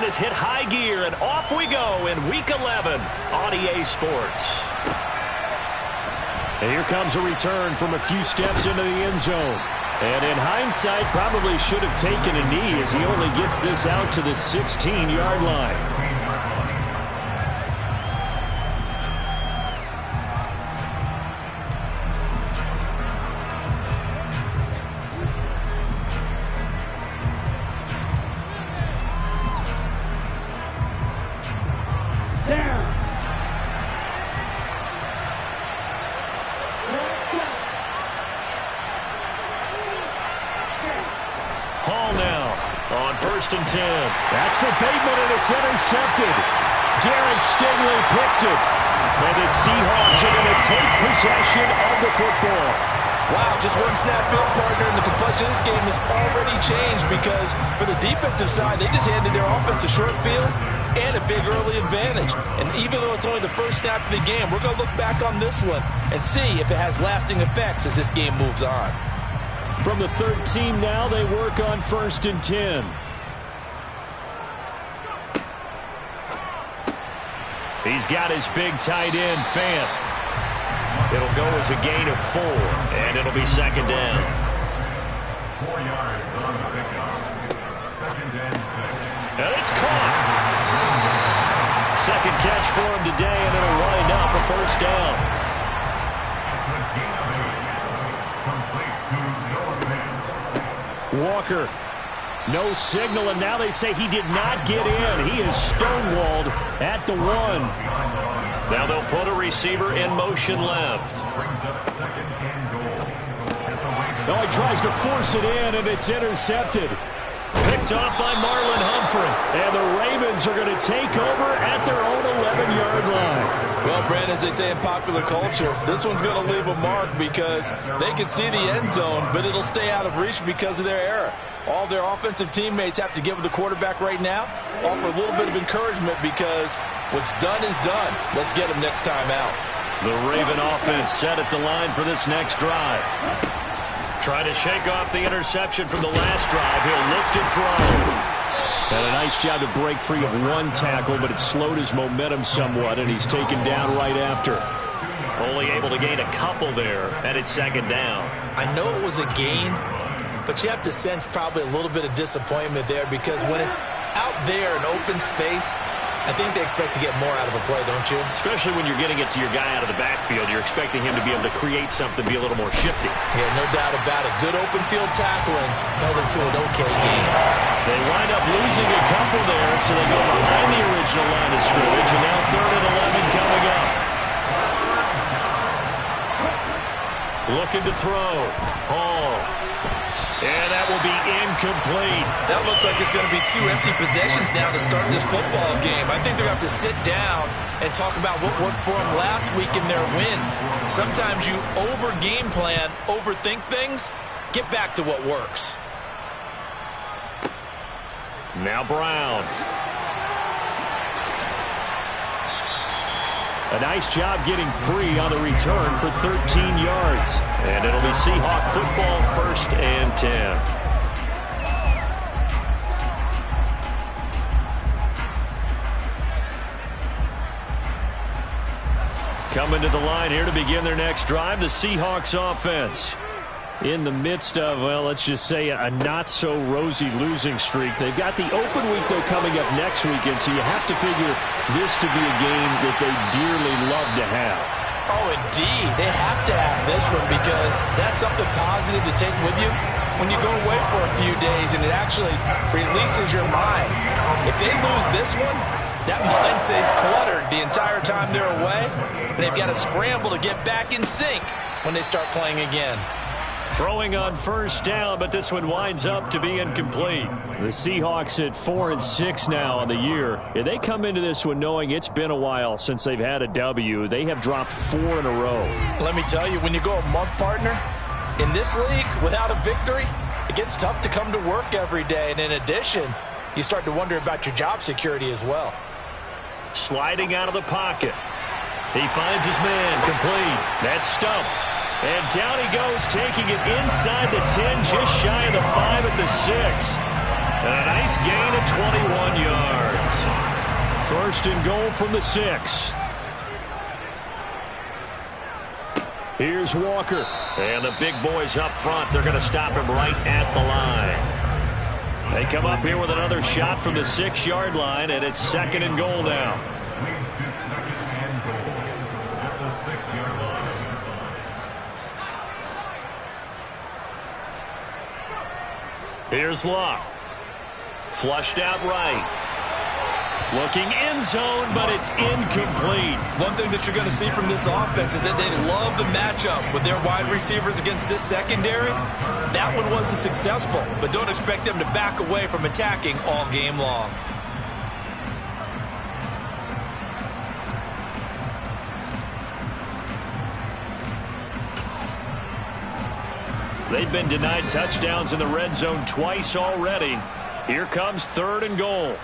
has hit high gear, and off we go in Week 11 on EA Sports. And here comes a return from a few steps into the end zone. And in hindsight, probably should have taken a knee as he only gets this out to the 16-yard line. And 10. That's for Bateman, and it's intercepted. Derek Stingley picks it. And the Seahawks are going to take possession of the football. Wow, just one snap field partner, and the complexion of this game has already changed because for the defensive side, they just handed their offense a short field and a big early advantage. And even though it's only the first snap of the game, we're going to look back on this one and see if it has lasting effects as this game moves on. From the 13 now, they work on 1st and 10. He's got his big tight end, Fant. It'll go as a gain of 4, and it'll be 2nd down. 4 yards on the pickup. 2nd and 6. And it's caught. Second catch for him today, and it'll wind up a 1st down. Walker. No signal, and now they say he did not get in. He is stonewalled at the 1. Now they'll put a receiver in motion left. Oh, he tries to force it in, and it's intercepted. Picked off by Marlon Humphrey. And the Ravens are going to take over at their own 11-yard line. Well, Brand, as they say in popular culture, this one's going to leave a mark because they can see the end zone, but it'll stay out of reach because of their error. All their offensive teammates have to give the quarterback right now, offer a little bit of encouragement because what's done is done. Let's get him next time out. The Raven offense set at the line for this next drive. Trying to shake off the interception from the last drive. He'll look to throw. And a nice job to break free of one tackle, but it slowed his momentum somewhat, and he's taken down right after. Only able to gain a couple there, and it's 2nd down. I know it was a gain, but you have to sense probably a little bit of disappointment there because when it's out there in open space, I think they expect to get more out of a play, don't you? Especially when you're getting it to your guy out of the backfield. You're expecting him to be able to create something, be a little more shifty. Yeah, no doubt about it. Good open field tackling held him to an okay game. They wind up losing a couple there, so they go behind the original line of scrimmage, and now 3rd and 11 coming up. Looking to throw. Hall. And that will be incomplete. That looks like it's going to be 2 empty possessions now to start this football game. I think they're going to have to sit down and talk about what worked for them last week in their win. Sometimes you over-game plan, overthink things. Get back to what works. Now Brown. A nice job getting free on the return for 13 yards. And it'll be Seahawk football, 1st and 10. Coming to the line here to begin their next drive, the Seahawks offense. In the midst of, well, let's just say a not-so-rosy losing streak. They've got the open week, though, coming up next weekend, so you have to figure this to be a game that they dearly love to have. Oh, indeed. They have to have this one because that's something positive to take with you when you go away for a few days, and it actually releases your mind. If they lose this one, that mind stays cluttered the entire time they're away, and they've got to scramble to get back in sync when they start playing again. Throwing on 1st down, but this one winds up to be incomplete. The Seahawks at 4-6 now on the year. And they come into this one knowing it's been a while since they've had a W. They have dropped 4 in a row. Let me tell you, when you go a month partner in this league without a victory, it gets tough to come to work every day. And in addition, you start to wonder about your job security as well. Sliding out of the pocket. He finds his man, complete. That's Stump. And down he goes, taking it inside the 10, just shy of the 5 at the 6. And a nice gain of 21 yards. First and goal from the 6. Here's Walker. And the big boys up front, they're going to stop him right at the line. They come up here with another shot from the 6-yard line, and it's second and goal now. Leads to second and goal at the 6-yard line. Here's Locke. Flushed out right. Looking end zone, but it's incomplete. One thing that you're going to see from this offense is that they love the matchup with their wide receivers against this secondary. That one wasn't successful, but don't expect them to back away from attacking all game long. They've been denied touchdowns in the red zone twice already. Here comes third and goal.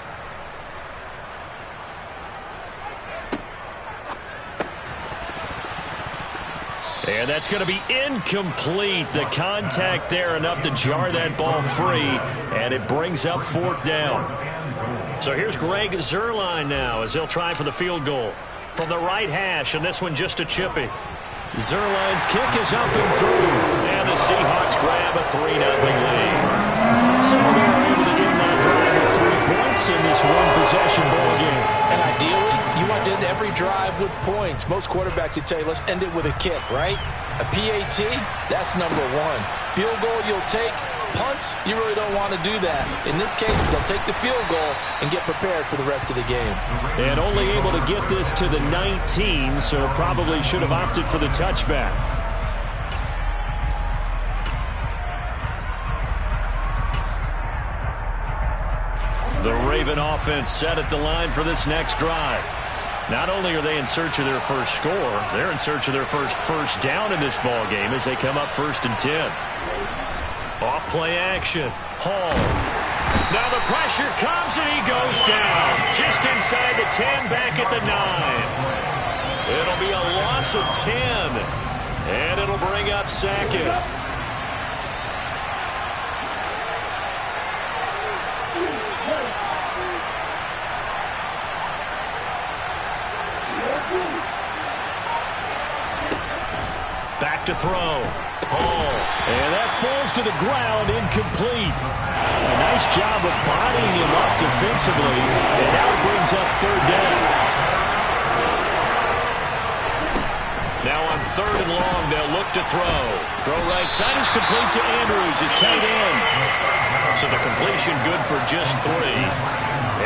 And that's going to be incomplete. The contact there enough to jar that ball free, and it brings up fourth down. So here's Greg Zuerlein now as he'll try for the field goal from the right hash, and this one just a chippy. Zuerlein's kick is up and through, and the Seahawks grab a 3-0 lead. So they are able to end that drive with 3 points in this one-possession ball game. And ideally, you want to end every drive with points. Most quarterbacks would tell you, let's end it with a kick, right? A PAT, that's number 1. Field goal you'll take. Punts, you really don't want to do that. In this case, they'll take the field goal and get prepared for the rest of the game. And only able to get this to the 19, so probably should have opted for the touchback. The Raven offense set at the line for this next drive. Not only are they in search of their first score, they're in search of their first down in this ball game as they come up 1st and 10. Off play action. Hall. Now the pressure comes and he goes down. Just inside the 10, back at the 9. It'll be a loss of 10. And it'll bring up second. Back to throw. Hall. And that falls to the ground, incomplete. A nice job of bodying him up defensively. And now it brings up third down. Now on 3rd and long, they'll look to throw. Throw right side is complete to Andrews, his tight end. So the completion good for just 3.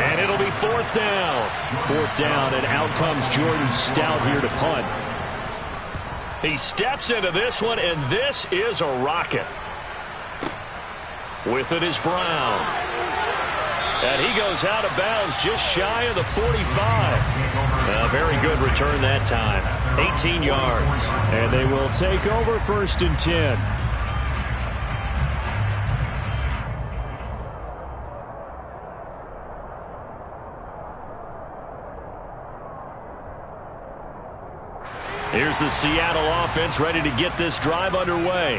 And it'll be 4th down. 4th down, and out comes Jordan Stout here to punt. He steps into this one, and this is a rocket. With it is Brown. And he goes out of bounds just shy of the 45. A very good return that time. 18 yards. And they will take over 1st and 10. Here's the Seattle offense ready to get this drive underway.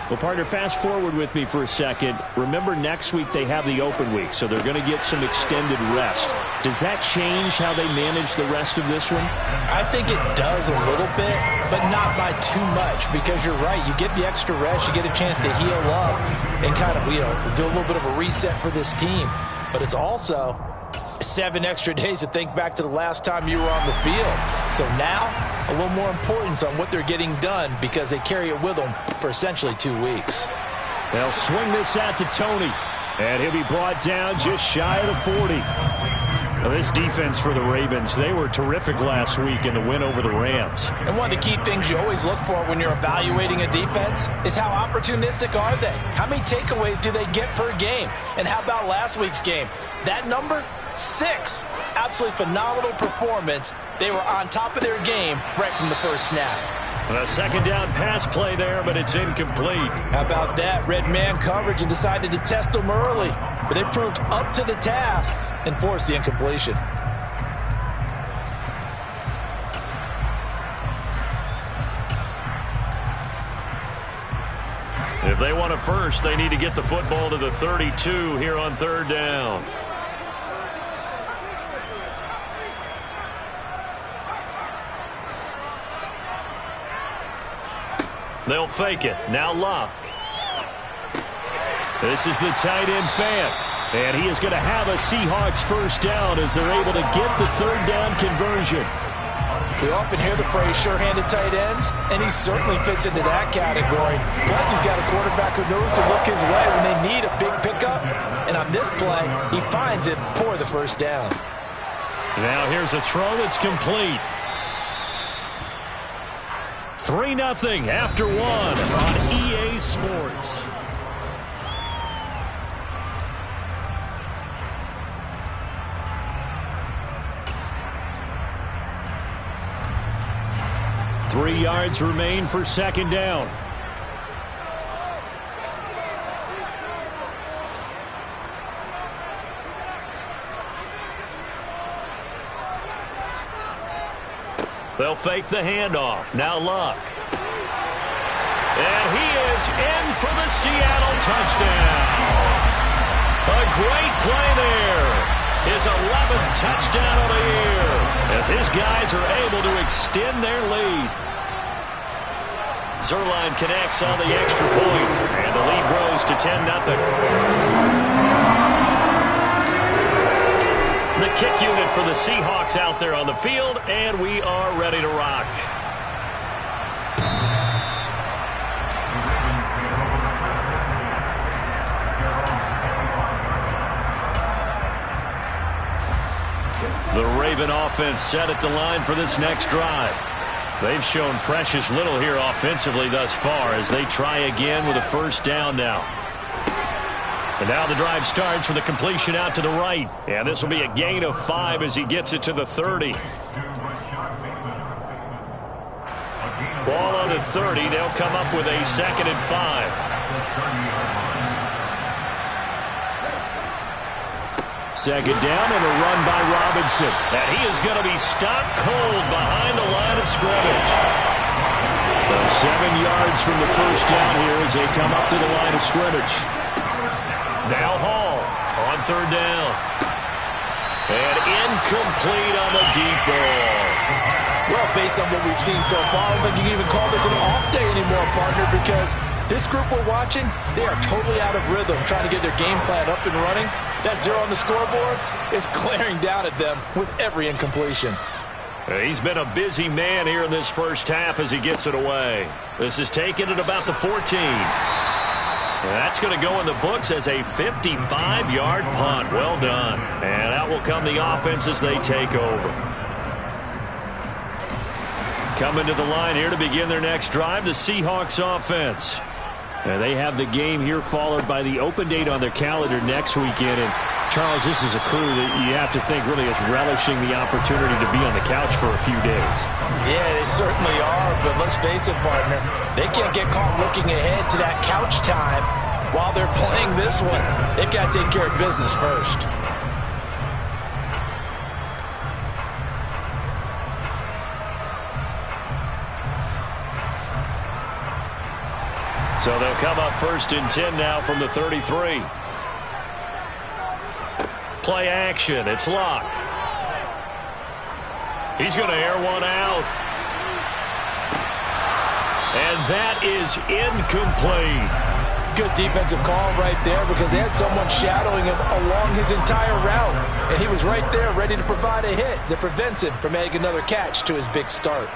Well, partner, fast forward with me for a second. Remember, next week they have the open week, so they're going to get some extended rest. Does that change how they manage the rest of this one? I think it does a little bit, but not by too much, because you're right. You get the extra rest, you get a chance to heal up and kind of, do a little bit of a reset for this team. But it's also 7 extra days to think back to the last time you were on the field. So now, a little more importance on what they're getting done because they carry it with them for essentially 2 weeks. They'll swing this out to Tony, and he'll be brought down just shy of the 40. Now, this defense for the Ravens, they were terrific last week in the win over the Rams. And one of the key things you always look for when you're evaluating a defense is how opportunistic are they? How many takeaways do they get per game? And how about last week's game? That number? 6. Absolutely phenomenal performance. They were on top of their game right from the first snap. A 2nd down pass play there, but it's incomplete. How about that? Red man coverage and decided to test them early. But they proved up to the task and forced the incompletion. If If they want a first, they need to get the football to the 32 here on third down. They'll fake it. Now Luck. This is the tight end fan. And he is going to have a Seahawks first down as they're able to get the third down conversion. We often hear the phrase sure-handed tight ends, and he certainly fits into that category. Plus, he's got a quarterback who knows to look his way when they need a big pickup. And on this play, he finds it for the first down. Now here's a throw that's complete. 3-0 after one on EA Sports. Three yards remain for second down. They'll fake the handoff. Now Luck. And he is in for the Seattle touchdown. A great play there. His 11th touchdown of the year as his guys are able to extend their lead. Zerline connects on the extra point, and the lead grows to 10-0. The kick unit for the Seahawks out there on the field, and we are ready to rock. The Raven offense set at the line for this next drive. They've shown precious little here offensively thus far as they try again with a first down now. And now the drive starts with a completion out to the right. And this will be a gain of 5 as he gets it to the 30. Ball on the 30. They'll come up with a 2nd and 5. Second down and a run by Robinson. And he is going to be stopped cold behind the line of scrimmage. So 7 yards from the first down here as they come up to the line of scrimmage. Now Hall on third down. And incomplete on the deep ball. Well, based on what we've seen so far, I don't think you can even call this an off day anymore, partner, because this group we're watching, they are totally out of rhythm, trying to get their game plan up and running. That 0 on the scoreboard is glaring down at them with every incompletion. He's been a busy man here in this first half as he gets it away. This is taken at about the 14. That's going to go in the books as a 55-yard punt. Well done. And out will come the offense as they take over. Coming to the line here to begin their next drive, the Seahawks offense. And they have the game here followed by the open date on their calendar next weekend. And Charles, this is a crew that you have to think really is relishing the opportunity to be on the couch for a few days. Yeah, they certainly are, but let's face it, partner, they can't get caught looking ahead to that couch time while they're playing this one. They've got to take care of business first. So they'll come up 1st and 10 now from the 33. Play action. It's Luck. He's going to air one out. And that is incomplete. Good defensive call right there because they had someone shadowing him along his entire route. And he was right there ready to provide a hit that prevents him from making another catch to his big start.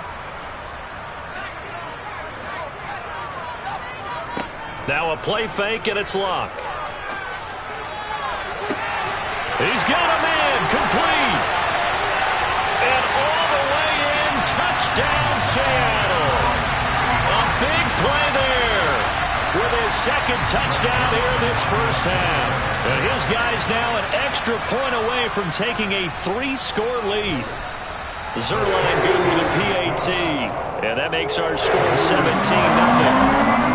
Now a play fake, and it's Luck. He's got a man, complete. And all the way in, touchdown Seattle. A big play there with his 2nd touchdown here in this first half. And his guys now an extra point away from taking a 3-score lead. Zerline good with a PAT. And that makes our score 17-0.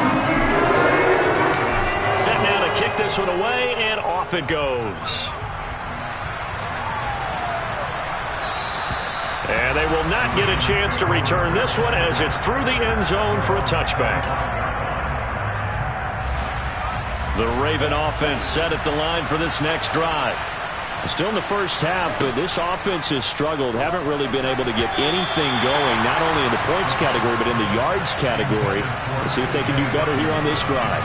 Set now to kick this one away, and off it goes. And they will not get a chance to return this one as it's through the end zone for a touchback. The Raven offense set at the line for this next drive. Still in the first half, but this offense has struggled. Haven't really been able to get anything going, not only in the points category, but in the yards category. Let's see if they can do better here on this drive.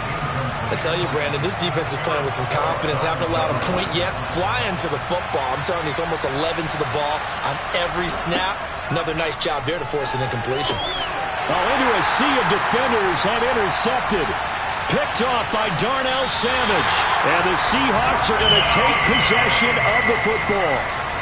I tell you, Brandon, this defense is playing with some confidence. Haven't allowed a point yet. Flying to the football. I'm telling you, it's almost 11 to the ball on every snap. Another nice job there to force an incompletion. Oh, into a sea of defenders and intercepted. Picked off by Darnell Savage. And the Seahawks are going to take possession of the football.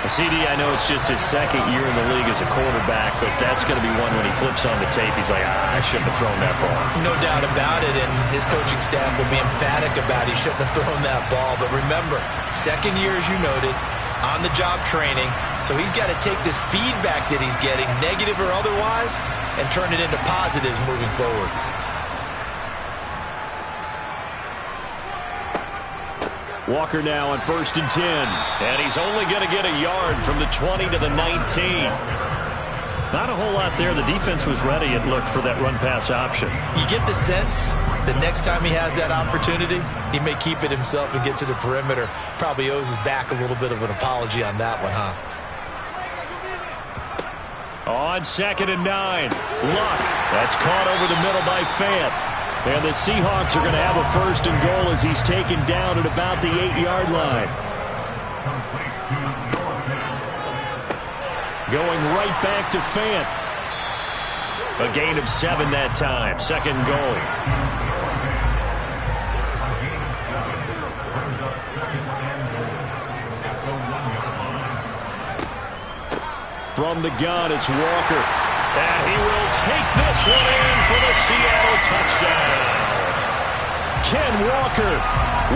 CD, I know it's just his second year in the league as a quarterback, but that's going to be one when he flips on the tape. He's like, I shouldn't have thrown that ball. No doubt about it, and his coaching staff will be emphatic about he shouldn't have thrown that ball. But remember, second year, as you noted, on-the-job training. So he's got to take this feedback that he's getting, negative or otherwise, and turn it into positives moving forward. Walker now on 1st and 10. And he's only going to get a yard from the 20 to the 19. Not a whole lot there. The defense was ready, it looked, for that run-pass option. You get the sense that next time he has that opportunity, he may keep it himself and get to the perimeter. Probably owes his back a little bit of an apology on that one, huh? On 2nd and 9. Luck. That's caught over the middle by Fant. And the Seahawks are going to have a 1st and goal as he's taken down at about the 8-yard line. Going right back to Fant. A gain of 7 that time. 2nd goal. From the gun, it's Walker. And he will take this one in for the Seattle touchdown. Ken Walker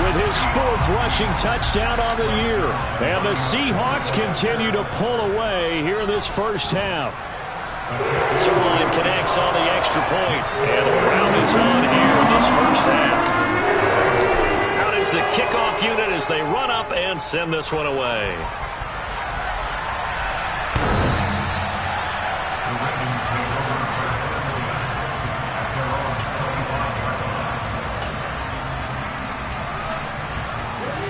with his 4th rushing touchdown on the year. And the Seahawks continue to pull away here in this first half. Zerline connects on the extra point. And the round is on here in this first half. Out is the kickoff unit as they run up and send this one away.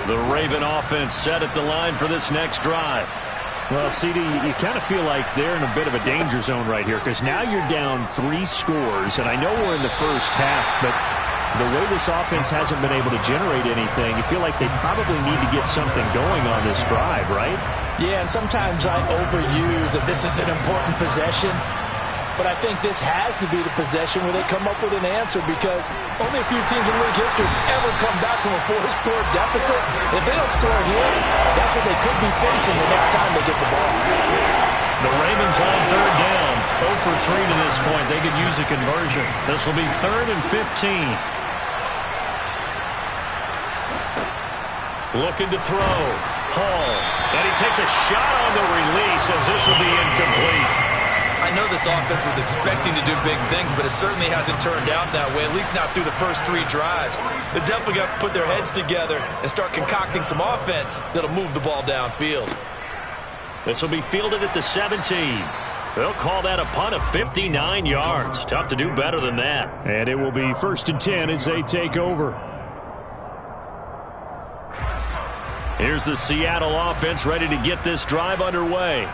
The Raven offense set at the line for this next drive. Well, CD, you kind of feel like they're in a bit of a danger zone right here because now you're down 3 scores, and I know we're in the first half, but the way this offense hasn't been able to generate anything, you feel like they probably need to get something going on this drive, right? Yeah, and sometimes I overuse that this is an important possession. But I think this has to be the possession where they come up with an answer because only a few teams in league history have ever come back from a 4-score deficit. And if they don't score here, that's what they could be facing the next time they get the ball. The Ravens on 3rd down. 0 for 3 to this point. They could use a conversion. This will be 3rd and 15. Looking to throw. Hall. And he takes a shot on the release as this will be incomplete. I know this offense was expecting to do big things, but it certainly hasn't turned out that way, at least not through the first 3 drives. They're definitely going to have to put their heads together and start concocting some offense that'll move the ball downfield. This will be fielded at the 17. They'll call that a punt of 59 yards. Tough to do better than that. And it will be 1st and 10 as they take over. Here's the Seattle offense ready to get this drive underway.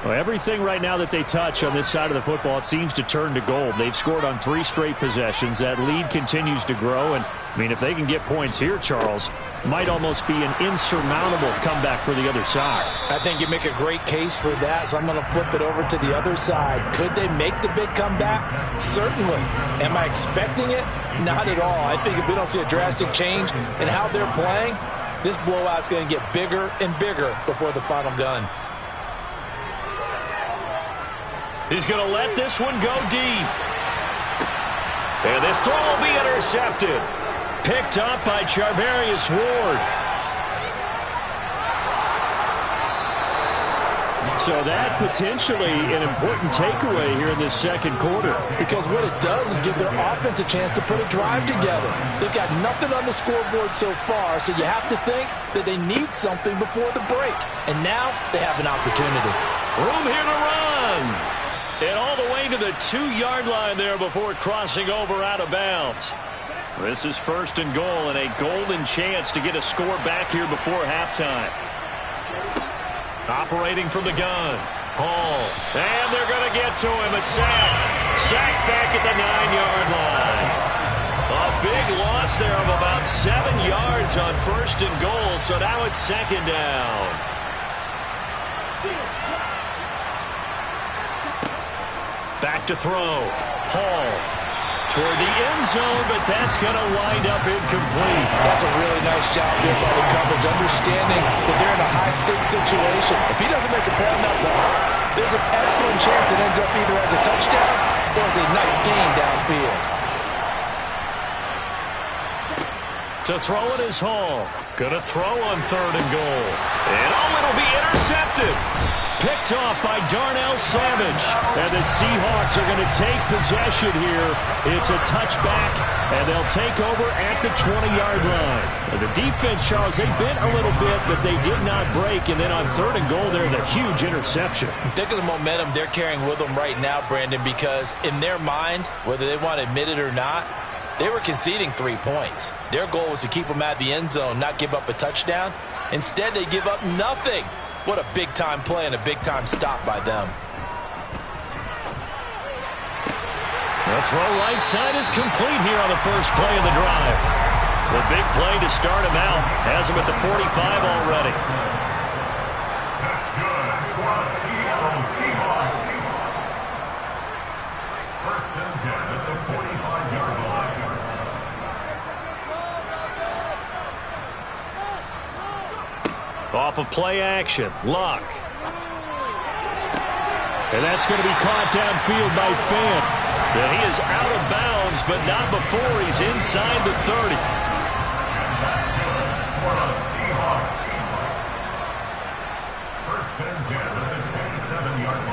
Well, everything right now that they touch on this side of the football, it seems to turn to gold. They've scored on 3 straight possessions. That lead continues to grow. And, I mean, if they can get points here, Charles, might almost be an insurmountable comeback for the other side. I think you make a great case for that, so I'm going to flip it over to the other side. Could they make the big comeback? Certainly. Am I expecting it? Not at all. I think if we don't see a drastic change in how they're playing, this blowout's going to get bigger and bigger before the final gun. He's going to let this one go deep. And this throw will be intercepted. Picked up by Charvarius Ward. So that potentially an important takeaway here in this second quarter. Because what it does is give their offense a chance to put a drive together. They've got nothing on the scoreboard so far, so you have to think that they need something before the break. And now they have an opportunity. Room here to run. And all the way to the 2-yard line there before crossing over out of bounds. This is 1st and goal and a golden chance to get a score back here before halftime. Operating from the gun. Hall. And they're going to get to him. A sack. Sack back at the 9-yard line. A big loss there of about 7 yards on 1st and goal. So now it's 2nd down. Back to throw. Hall. Toward the end zone, but that's going to wind up incomplete. That's a really nice job there by the coverage, understanding that they're in a high-stakes situation. If he doesn't make a play on that ball, there's an excellent chance it ends up either as a touchdown or as a nice gain downfield. To throw it is Hall. Going to throw on 3rd and goal. And it'll be intercepted. Picked off by Darnell Savage. And the Seahawks are going to take possession here. It's a touchback, and they'll take over at the 20-yard line. And the defense, Charles, they bit a little bit, but they did not break. And then on 3rd and goal there, the huge interception. Think of the momentum they're carrying with them right now, Brandon, because in their mind, whether they want to admit it or not, they were conceding 3 points. Their goal was to keep them out of the end zone, not give up a touchdown. Instead, they give up nothing. What a big-time play and a big-time stop by them. The throw right side is complete here on the first play of the drive. The big play to start him out. Has him at the 45 already. That's good. Seahawks. 1st and 10 at the 45-yard line. Off of play action. Luck. And that's going to be caught downfield by Fant. And he is out of bounds, but not before he's inside the 30. And that's good for the Seahawks. 1st and 10 at the 57-yard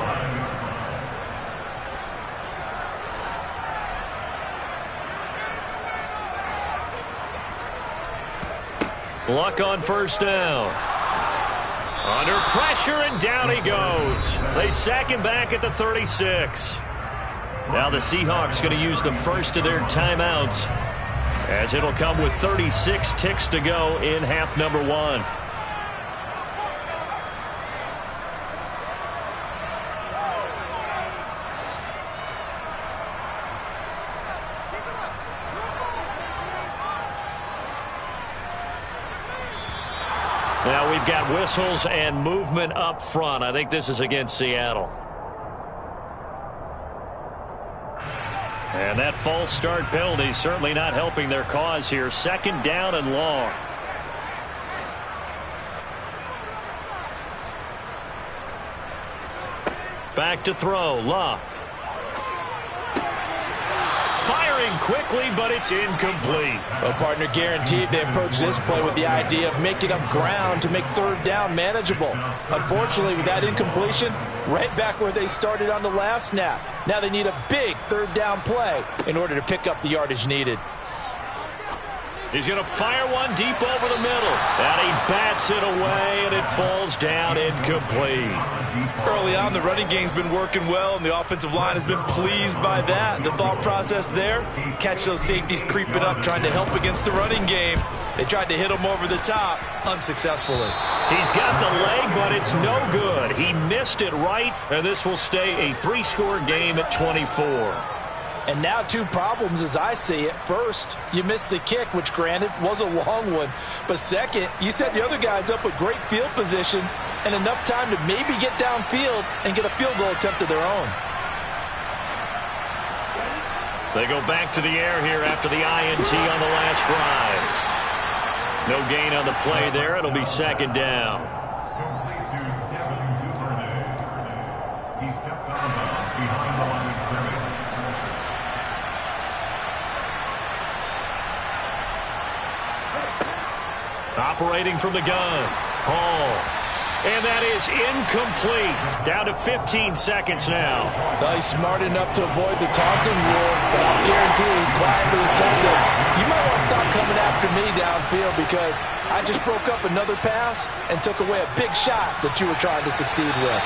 line. Luck on 1st down. Under pressure, and down he goes. They sack him back at the 36. Now the Seahawks going to use the first of their timeouts, as it'll come with 36 ticks to go in half number 1. Now we've got whistles and movement up front. I think this is against Seattle. And that false start penalty certainly not helping their cause here. 2nd down and long. Back to throw. Luck. Firing quickly, but it's incomplete. Well, partner, guaranteed they approach this play with the idea of making up ground to make 3rd down manageable. Unfortunately, with that incompletion, right back where they started on the last snap. Now they need a big 3rd down play in order to pick up the yardage needed. He's going to fire one deep over the middle. And he bats it away, and it falls down incomplete. Early on, the running game's been working well, and the offensive line has been pleased by that. The thought process there, catch those safeties creeping up, trying to help against the running game. They tried to hit him over the top, unsuccessfully. He's got the leg, but it's no good. He missed it right, and this will stay a 3-score game at 24. And now 2 problems as I see it. First, you missed the kick, which granted was a long one. But second, you set the other guys up with great field position and enough time to maybe get downfield and get a field goal attempt of their own. They go back to the air here after the INT on the last drive. No gain on the play there. It'll be 2nd down. Complete to Devin Duvernay. He steps out of bounds behind the line of scrimmage. Operating from the gun. Hall. And that is incomplete. Down to 15 seconds now. Well, he's smart enough to avoid the taunting rule, but I'll guarantee he quietly has told them, you might want to stop coming after me downfield because I just broke up another pass and took away a big shot that you were trying to succeed with.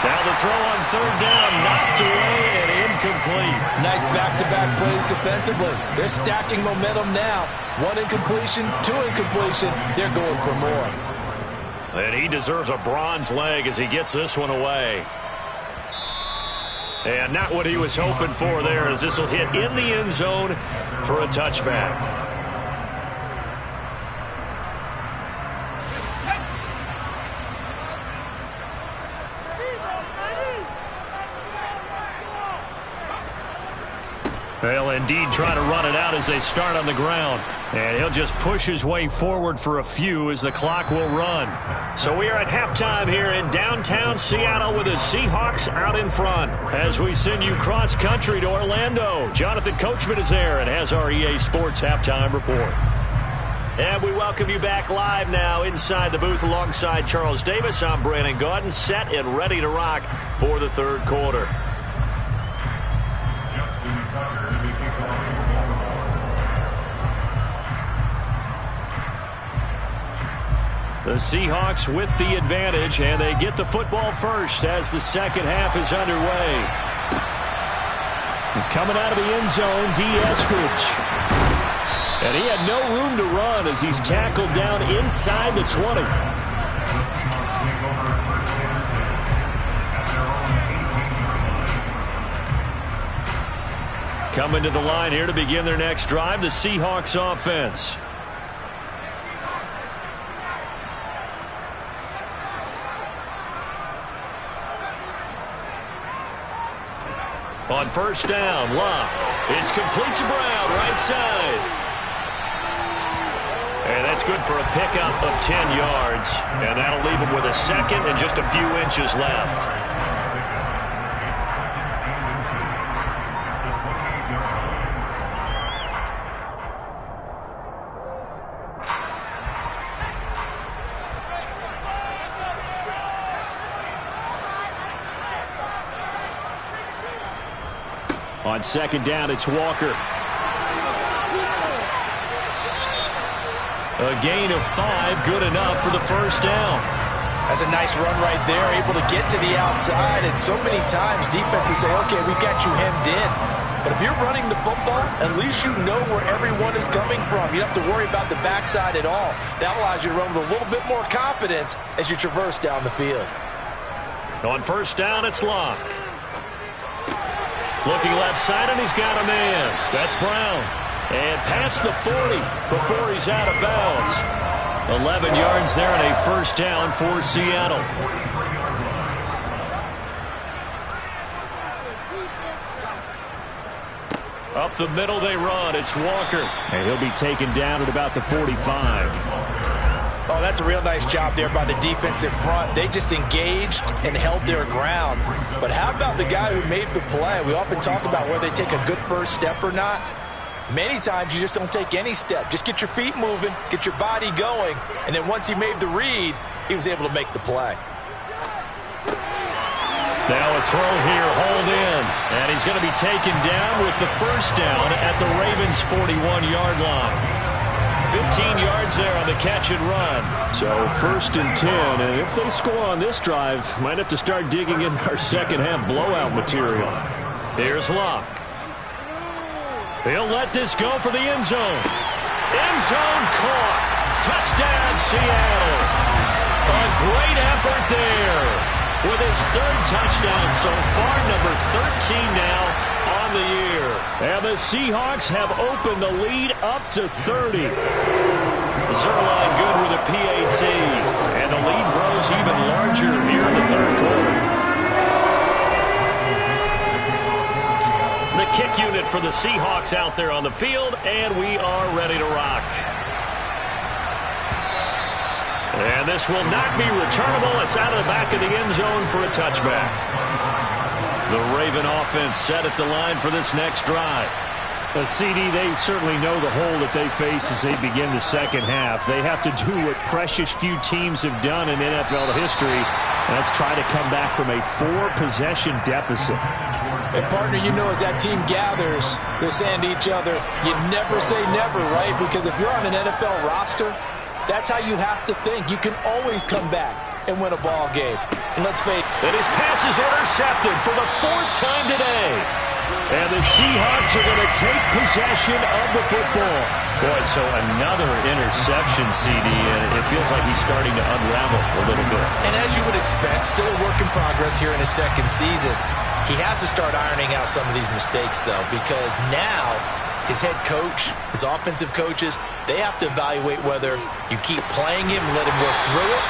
Now the throw on third down, knocked away and incomplete. Nice back-to-back plays defensively. They're stacking momentum now. 1 incompletion, 2 incompletion. They're going for more. And he deserves a bronze leg as he gets this one away. And not what he was hoping for there, as this will hit in the end zone for a touchback. They'll indeed try to run it out as they start on the ground. And he'll just push his way forward for a few as the clock will run. So we are at halftime here in downtown Seattle with the Seahawks out in front. As we send you cross-country to Orlando, Jonathan Coachman is there and has our EA Sports halftime report. And we welcome you back live now inside the booth alongside Charles Davis. I'm Brandon Gaudin, set and ready to rock for the third quarter. The Seahawks with the advantage, and they get the football first as the second half is underway. Coming out of the end zone, D. Eskridge. And he had no room to run as he's tackled down inside the 20. Coming to the line here to begin their next drive, the Seahawks offense. On first down, Locke. It's complete to Brown, right side. And that's good for a pickup of 10 yards. And that'll leave him with a second and just a few inches left. On second down, it's Walker. A gain of 5, good enough for the first down. That's a nice run right there, able to get to the outside. And so many times defenses say, okay, we got you hemmed in. But if you're running the football, at least you know where everyone is coming from. You don't have to worry about the backside at all. That allows you to run with a little bit more confidence as you traverse down the field. On first down, it's Locke. Looking left side, and he's got a man. That's Brown. And past the 40 before he's out of bounds. 11 yards there and a first down for Seattle. Up the middle they run. It's Walker. And he'll be taken down at about the 45. Oh, that's a real nice job there by the defensive front. They just engaged and held their ground. But how about the guy who made the play? We often talk about whether they take a good first step or not. Many times you just don't take any step. Just get your feet moving, get your body going, and then once he made the read, he was able to make the play. Now a throw here, hold in. And he's going to be taken down with the first down at the Ravens' 41-yard line. 15 yards there on the catch and run. So first and 10, and if they score on this drive, might have to start digging in our second half blowout material. Here's Locke. He'll let this go for the end zone. End zone caught. Touchdown, Seattle. A great effort there. With his third touchdown so far, number 13 now on the year. And the Seahawks have opened the lead up to 30. Zerline good with a PAT. And the lead grows even larger here in the third quarter. The kick unit for the Seahawks out there on the field, and we are ready to rock. And this will not be returnable. It's out of the back of the end zone for a touchback. The Raven offense set at the line for this next drive. The CD, they certainly know the hole that they face as they begin the second half. They have to do what precious few teams have done in NFL history. That's try to come back from a 4-possession deficit. And, partner, you know, as that team gathers, they're saying to each other, you never say never, right? Because if you're on an NFL roster, That's how you have to think. You can always come back and win a ball game. And let's face it. And his pass is intercepted for the 4th time today. And the Seahawks are going to take possession of the football. Boy, so another interception, CD, and it feels like he's starting to unravel a little bit. And as you would expect, still a work in progress here in his second season. He has to start ironing out some of these mistakes, though, because now his head coach, his offensive coaches, they have to evaluate whether you keep playing him and let him work through it,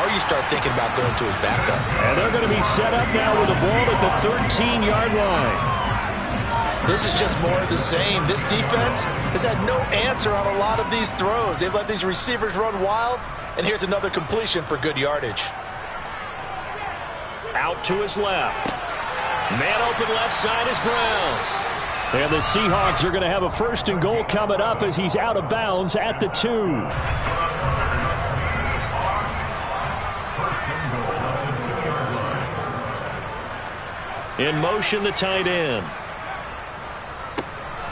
or you start thinking about going to his backup. And they're going to be set up now with the ball at the 13-yard line. This is just more of the same. This defense has had no answer on a lot of these throws. They've let these receivers run wild, and here's another completion for good yardage. Out to his left. Man open left side is Brown. And the Seahawks are going to have a 1st and goal coming up as he's out of bounds at the 2. In motion, the tight end.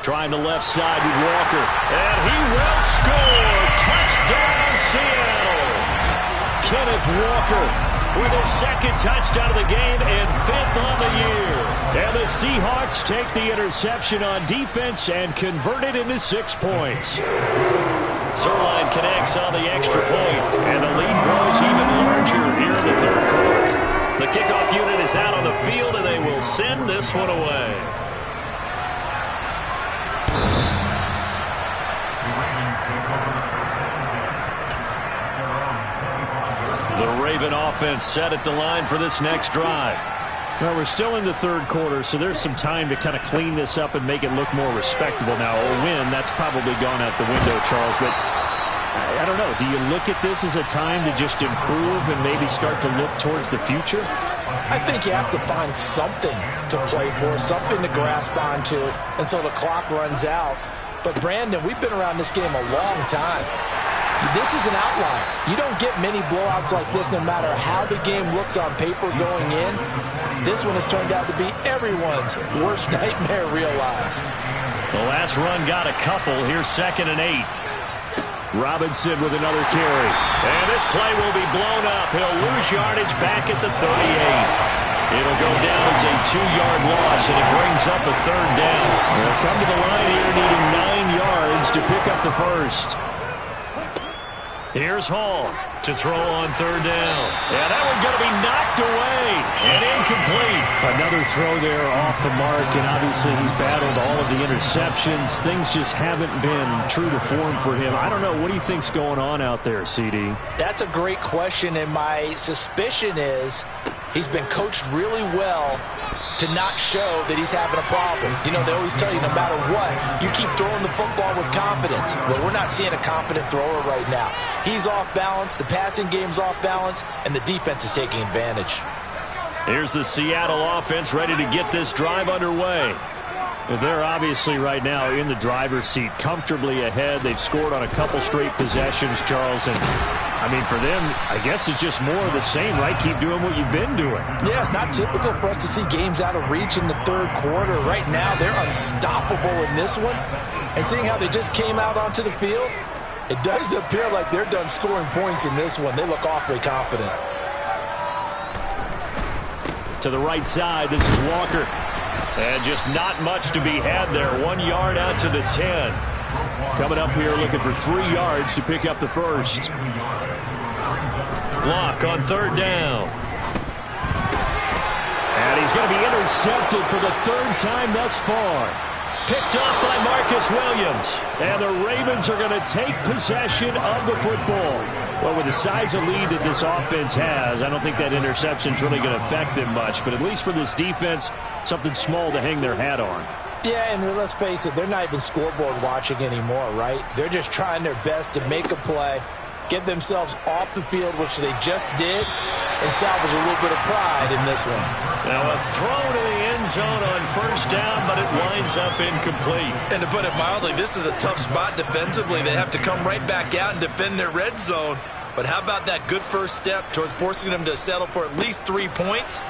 Trying the left side with Walker. And he will score. Touchdown, Seattle. Kenneth Walker with his 2nd touchdown of the game and 5th on the year. And the Seahawks take the interception on defense and convert it into 6 points. Zerline connects on the extra point, and the lead grows even larger here in the 3rd quarter. The kickoff unit is out on the field, and they will send this one away. The Raven offense set at the line for this next drive. Well, we're still in the 3rd quarter, so there's some time to kind of clean this up and make it look more respectable. Now, a win, that's probably gone out the window, Charles, but I don't know. Do you look at this as a time to just improve and maybe start to look towards the future? I think you have to find something to play for, something to grasp onto until the clock runs out. But, Brandon, we've been around this game a long time. This is an outlier. You don't get many blowouts like this no matter how the game looks on paper going in. This one has turned out to be everyone's worst nightmare realized. The last run got a couple. Here's 2nd and 8. Robinson with another carry. And this play will be blown up. He'll lose yardage back at the 38. It'll go down as a 2-yard loss, and it brings up a 3rd down. They'll come to the line here needing 9 yards to pick up the 1st. Here's Hall to throw on 3rd down. Yeah, that one's going to be knocked away and incomplete. Another throw there off the mark, and obviously he's battled all of the interceptions. Things just haven't been true to form for him. I don't know. What do you think's going on out there, CD? That's a great question, and my suspicion is he's been coached really well to not show that he's having a problem. You know, they always tell you no matter what, you keep throwing the football with confidence. Well, we're not seeing a confident thrower right now. He's off balance, the passing game's off balance, and the defense is taking advantage. Here's the Seattle offense ready to get this drive underway. They're obviously right now in the driver's seat, comfortably ahead. They've scored on a couple straight possessions, Charles, and I mean, for them, I guess it's just more of the same, right? Keep doing what you've been doing. Yeah, it's not typical for us to see games out of reach in the 3rd quarter. Right now, they're unstoppable in this one. And seeing how they just came out onto the field, it does appear like they're done scoring points in this one. They look awfully confident. To the right side, this is Walker. And just not much to be had there. 1 yard out to the 10. Coming up here looking for 3 yards to pick up the 1st. Block on 3rd down. And he's going to be intercepted for the 3rd time thus far. Picked off by Marcus Williams. And the Ravens are going to take possession of the football. Well, with the size of lead that this offense has, I don't think that interception's really going to affect them much. But at least for this defense, something small to hang their hat on. Yeah, and let's face it, they're not even scoreboard watching anymore, right? They're just trying their best to make a play, get themselves off the field, which they just did, and salvage a little bit of pride in this one. Now a throw to the end zone on 1st down, but it winds up incomplete. And to put it mildly, this is a tough spot defensively. They have to come right back out and defend their red zone. But how about that good first step towards forcing them to settle for at least 3 points?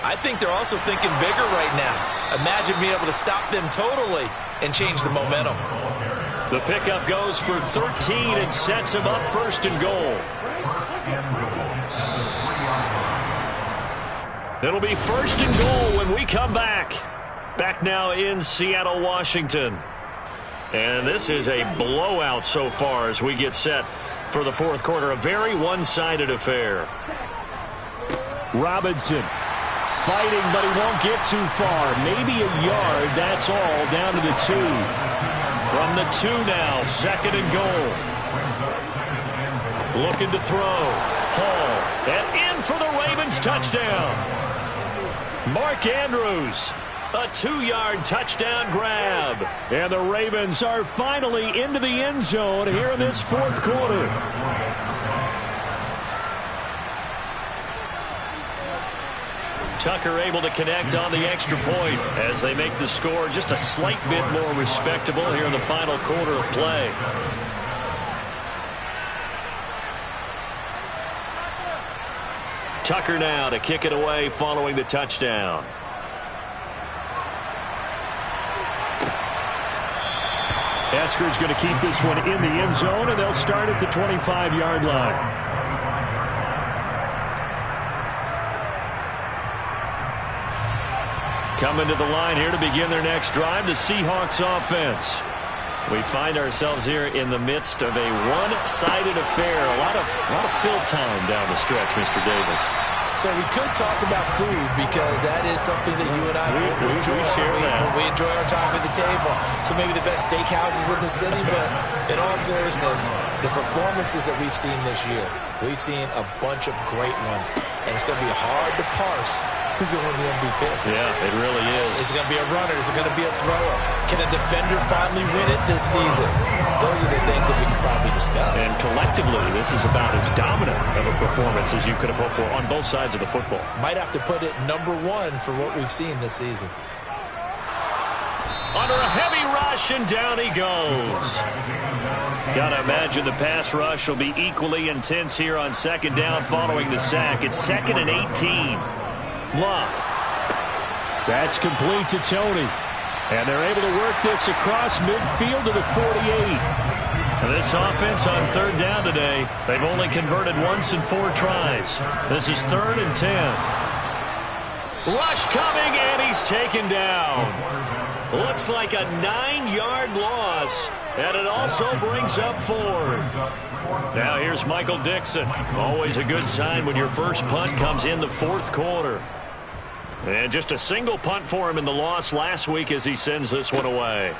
I think they're also thinking bigger right now. Imagine being able to stop them totally and change the momentum. The pickup goes for 13 and sets him up first and goal. It'll be first and goal when we come back. Back now in Seattle, Washington. And this is a blowout so far as we get set for the fourth quarter. A very one-sided affair. Robinson fighting, but he won't get too far. Maybe a yard, that's all, down to the 2. From the 2 now, second and goal. Looking to throw. Hall. And in for the Ravens touchdown. Mark Andrews. A 2-yard touchdown grab. And the Ravens are finally into the end zone here in this fourth quarter. Tucker able to connect on the extra point as they make the score just a slight bit more respectable here in the final quarter of play. Tucker now to kick it away following the touchdown. Esker's going to keep this one in the end zone, and they'll start at the 25-yard line. Coming to the line here to begin their next drive, the Seahawks offense. We find ourselves here in the midst of a one-sided affair. A lot of fill time down the stretch, Mr. Davis. So we could talk about food because that is something that you and I enjoy. We share that. We enjoy our time at the table. So maybe the best steakhouses in the city, but in all seriousness, the performances that we've seen this year, we've seen a bunch of great ones, and it's going to be hard to parse who's going to win the MVP. Yeah, it really is. Is it going to be a runner? Is it going to be a thrower? Can a defender finally win it this season? Those are the things that we can probably discuss. And collectively, this is about as dominant of a performance as you could have hoped for on both sides of the football. Might have to put it number 1 for what we've seen this season. Under a heavy rush, and down he goes. Gotta imagine the pass rush will be equally intense here on second down following the sack. It's 2nd and 18. Block. That's complete to Tony. And they're able to work this across midfield to the 48. And this offense on third down today, they've only converted once in 4 tries. This is 3rd and 10. Rush coming, and he's taken down. Looks like a 9-yard loss, and it also brings up 4th. Now here's Michael Dixon. Always a good sign when your first punt comes in the 4th quarter. And just a single punt for him in the loss last week as he sends this one away.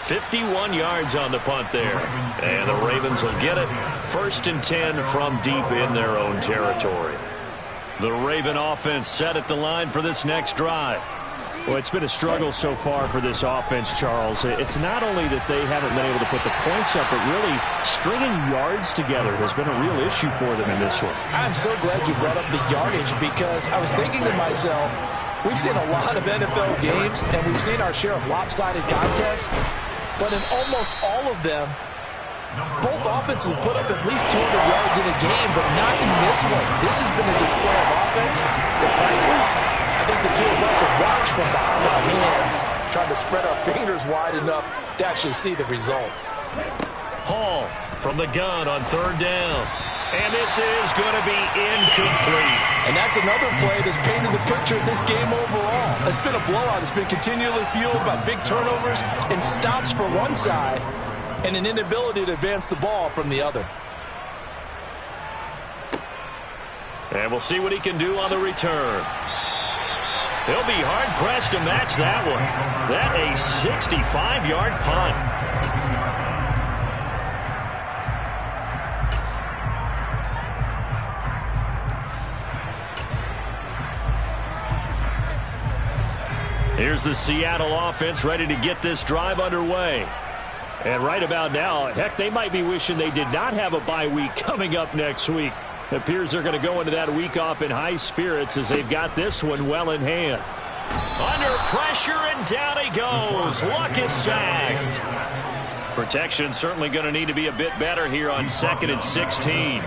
51 yards on the punt there. And the Ravens will get it. 1st and 10 from deep in their own territory. The Raven offense set at the line for this next drive. Well, it's been a struggle so far for this offense, Charles. It's not only that they haven't been able to put the points up, but really stringing yards together has been a real issue for them in this one. I'm so glad you brought up the yardage because I was thinking to myself, we've seen a lot of NFL games and we've seen our share of lopsided contests, but in almost all of them, both offenses put up at least 200 yards in a game, but not in this one. This has been a display of offense that, frankly, I think the two of us have watched from behind our hands, trying to spread our fingers wide enough to actually see the result. Hall from the gun on 3rd down. And this is going to be incomplete. And that's another play that's painted the picture of this game overall. It's been a blowout. It's been continually fueled by big turnovers and stops for one side and an inability to advance the ball from the other. And we'll see what he can do on the return. He'll be hard-pressed to match that one. That a 65-yard punt. Here's the Seattle offense ready to get this drive underway. And right about now, heck, they might be wishing they did not have a bye week coming up next week. It appears they're going to go into that week off in high spirits as they've got this one well in hand. Under pressure, and down he goes. Luck is sacked. Protection certainly going to need to be a bit better here on 2nd and 16.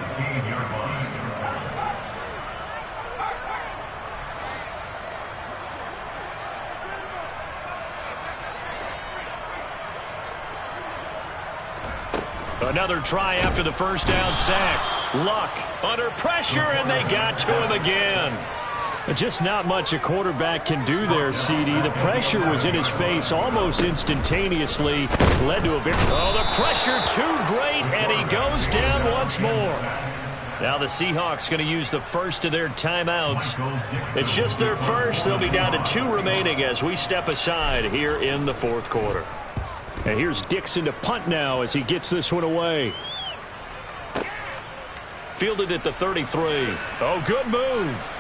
Another try after the first down sack. Luck under pressure, and they got to him again. Just not much a quarterback can do there, CD. The pressure was in his face almost instantaneously. Led to a victory. Oh, the pressure too great, and he goes down once more. Now the Seahawks going to use the first of their timeouts. It's just their first. They'll be down to 2 remaining as we step aside here in the fourth quarter. And here's Dixon to punt now as he gets this one away. Fielded at the 33. Oh, good move.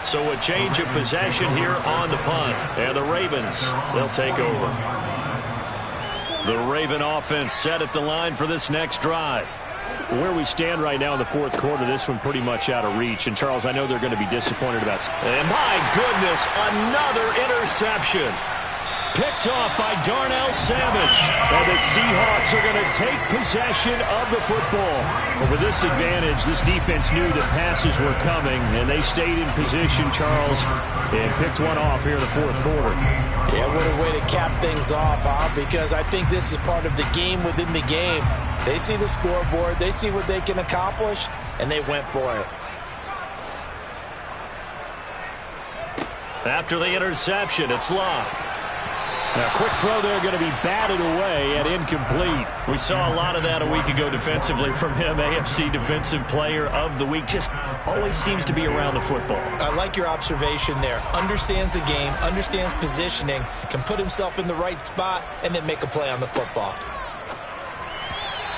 So a change of possession here on the punt. And the Ravens, they'll take over. The Raven offense set at the line for this next drive. Where we stand right now in the fourth quarter, this one pretty much out of reach. And, Charles, I know they're going to be disappointed about. And, my goodness, another interception. Picked off by Darnell Savage. And the Seahawks are going to take possession of the football. But with this advantage, this defense knew that passes were coming, and they stayed in position, Charles, and picked one off here in the fourth quarter. Yeah, what a way to cap things off, huh? Because I think this is part of the game within the game. They see the scoreboard, they see what they can accomplish, and they went for it. After the interception, it's Luck. Now, quick throw there, going to be batted away and incomplete. We saw a lot of that a week ago defensively from him. AFC Defensive Player of the Week. Just always seems to be around the football. I like your observation there. Understands the game, understands positioning, can put himself in the right spot, and then make a play on the football.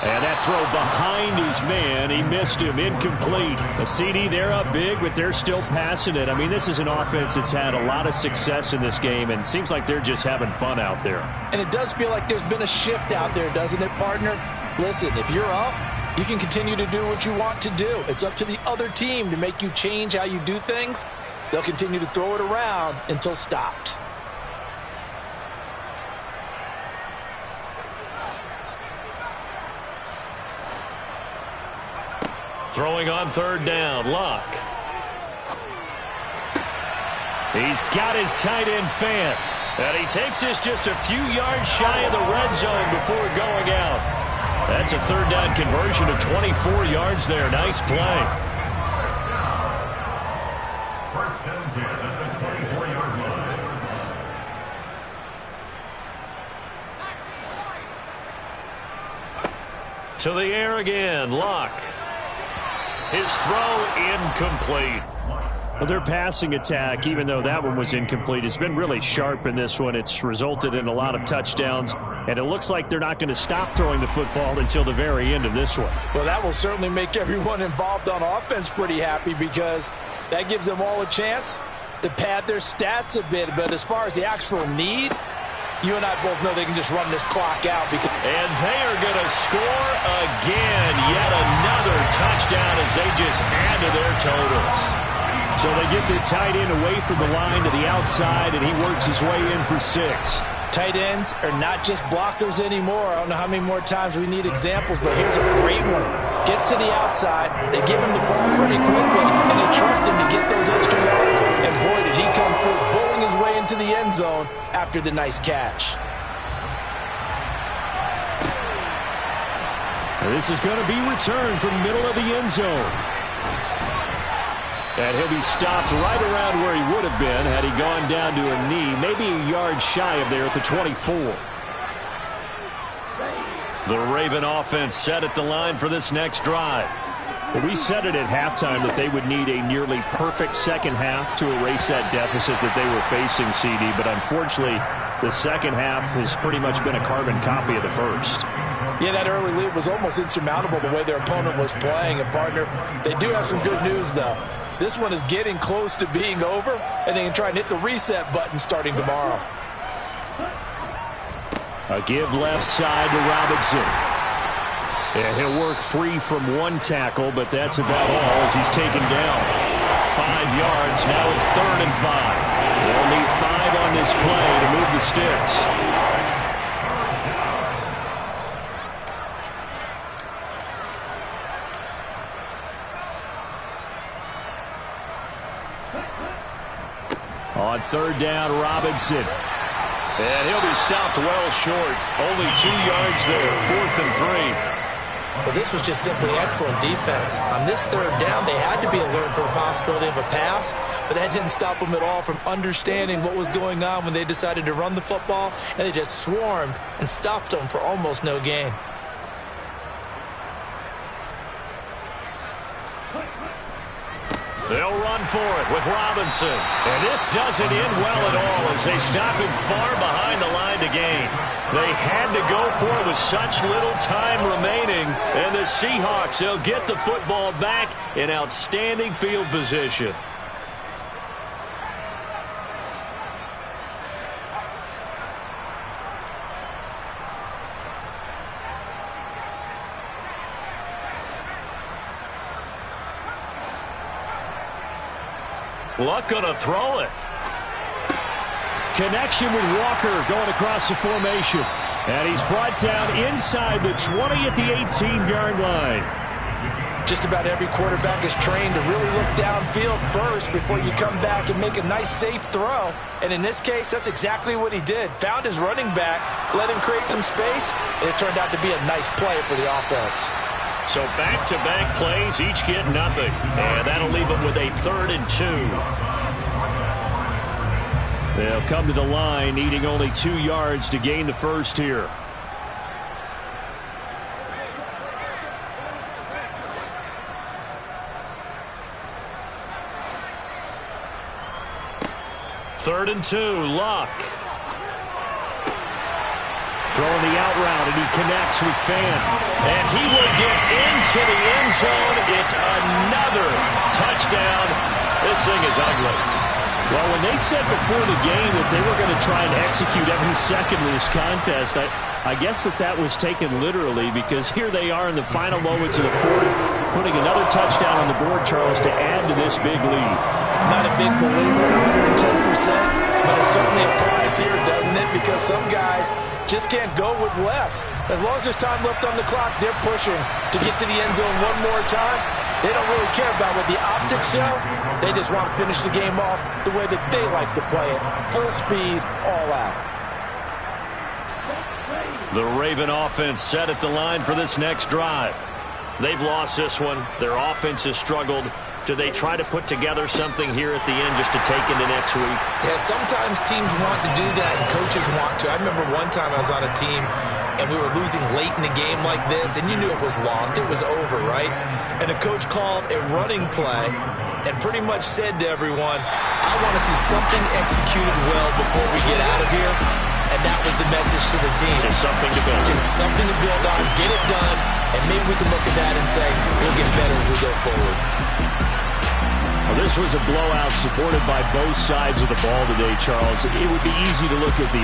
And that throw behind his man, he missed him, incomplete. The CD, they're up big, but they're still passing it. I mean, this is an offense that's had a lot of success in this game, and it seems like they're just having fun out there. And it does feel like there's been a shift out there, doesn't it, partner? Listen, if you're up, you can continue to do what you want to do. It's up to the other team to make you change how you do things. They'll continue to throw it around until stopped. Throwing on third down, Luck. He's got his tight end Fant. And he takes this just a few yards shy of the red zone before going out. That's a third down conversion of 24 yards there. Nice play. First and 10 at the 24-yard line. To the air again, Luck. His throw incomplete. Well, their passing attack, even though that one was incomplete, has been really sharp in this one. It's resulted in a lot of touchdowns, and it looks like they're not going to stop throwing the football until the very end of this one. Well, that will certainly make everyone involved on offense pretty happy because that gives them all a chance to pad their stats a bit. But as far as the actual need, you and I both know they can just run this clock out. And they are going to score again. Yet another touchdown as they just add to their totals. So they get their tight end away from the line to the outside, and he works his way in for 6. Tight ends are not just blockers anymore. I don't know how many more times we need examples, but here's a great one. Gets to the outside, they give him the ball pretty quickly, and they trust him to get those extra yards. And boy, did he come through, bowling his way into the end zone after the nice catch. And this is going to be returned from the middle of the end zone. And he'll be stopped right around where he would have been had he gone down to a knee, maybe a yard shy of there at the 24. The Raven offense set at the line for this next drive. Well, we said it at halftime that they would need a nearly perfect second half to erase that deficit that they were facing, CD. But unfortunately, the second half has pretty much been a carbon copy of the first. Yeah, that early lead was almost insurmountable the way their opponent was playing. And, partner, they do have some good news, though. This one is getting close to being over, and they can try and hit the reset button starting tomorrow. A give left side to Robinson. And he'll work free from one tackle, but that's about all as he's taken down. 5 yards. Now it's 3rd and 5. They'll need 5 on this play to move the sticks. On 3rd down, Robinson. And he'll be stopped well short. Only 2 yards there, 4th and 3. Well, this was just simply excellent defense. On this 3rd down, they had to be alert for the possibility of a pass, but that didn't stop them at all from understanding what was going on when they decided to run the football, and they just swarmed and stuffed them for almost no gain. They'll run for it with Robinson. And this doesn't end well at all as they stop him far behind the line to gain. They had to go for it with such little time remaining. And the Seahawks, they'll get the football back in outstanding field position. Luck gonna throw it. Connection with Walker going across the formation. And he's brought down inside the 20 at the 18-yard line. Just about every quarterback is trained to really look downfield first before you come back and make a nice, safe throw. And in this case, that's exactly what he did. Found his running back, let him create some space, and it turned out to be a nice play for the offense. So back-to-back plays, each get nothing. And that'll leave them with a 3rd and 2. They'll come to the line, needing only 2 yards to gain the first here. Third and 2, Luck. Throwing the out route, and he connects with Fan. And he will get into the end zone. It's another touchdown. This thing is ugly. Well, when they said before the game that they were going to try and execute every second of this contest, I guess that was taken literally, because here they are in the final moments of the 4th, putting another touchdown on the board, Charles, to add to this big lead. Not a big believer in 110%, but it certainly applies here, doesn't it? Because some guys just can't go with less. As long as there's time left on the clock, they're pushing to get to the end zone one more time. They don't really care about what the optics show. They just want to finish the game off the way that they like to play it. Full speed, all out. The Raven offense set at the line for this next drive. They've lost this one. Their offense has struggled. Do they try to put together something here at the end just to take into next week? Yeah, sometimes teams want to do that and coaches want to. I remember one time I was on a team and we were losing late in a game like this, and you knew it was lost. It was over, right? And the coach called a running play and pretty much said to everyone, I want to see something executed well before we get out of here. And that was the message to the team. Just something to build. Just something to build on, get it done, and maybe we can look at that and say, we'll get better as we go forward. Well, this was a blowout supported by both sides of the ball today, Charles. It would be easy to look at the